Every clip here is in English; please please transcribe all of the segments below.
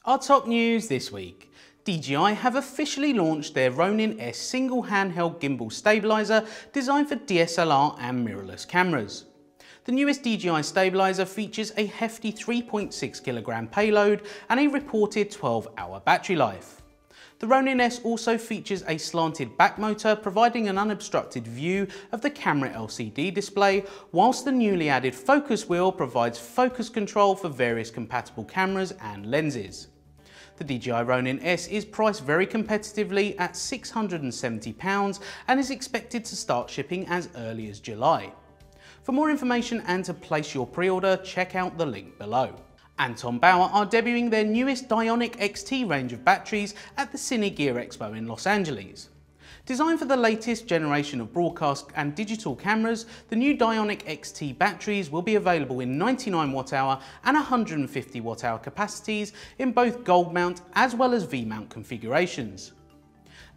Our top news this week. DJI have officially launched their Ronin-S single handheld gimbal stabilizer designed for DSLR and mirrorless cameras. The newest DJI stabilizer features a hefty 3.6 kg payload and a reported 12-hour battery life. The Ronin-S also features a slanted back motor providing an unobstructed view of the camera LCD display, whilst the newly added focus wheel provides focus control for various compatible cameras and lenses. The DJI Ronin-S is priced very competitively at £670 and is expected to start shipping as early as July. For more information and to place your pre-order, check out the link below. Anton Bauer are debuting their newest Dionic XT range of batteries at the Cine Gear Expo in Los Angeles. Designed for the latest generation of broadcast and digital cameras, the new Dionic XT batteries will be available in 99 Wh and 150 Wh capacities in both gold mount as well as V-mount configurations.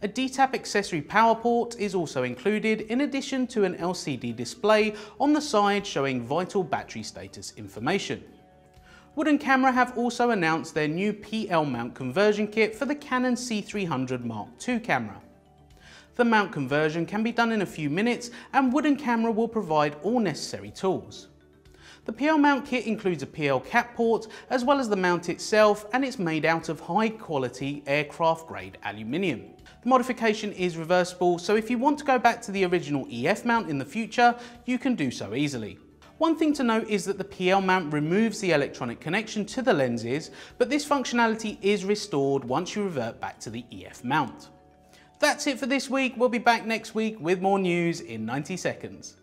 A DTAP accessory power port is also included, in addition to an LCD display on the side showing vital battery status information. Wood & Camera have also announced their new PL mount conversion kit for the Canon C300 Mark II camera. The mount conversion can be done in a few minutes, and Wood & Camera will provide all necessary tools. The PL mount kit includes a PL cap port as well as the mount itself, and it's made out of high quality aircraft grade aluminium. The modification is reversible, so if you want to go back to the original EF mount in the future, you can do so easily. One thing to note is that the PL mount removes the electronic connection to the lenses, but this functionality is restored once you revert back to the EF mount. That's it for this week. We'll be back next week with more news in 90 seconds.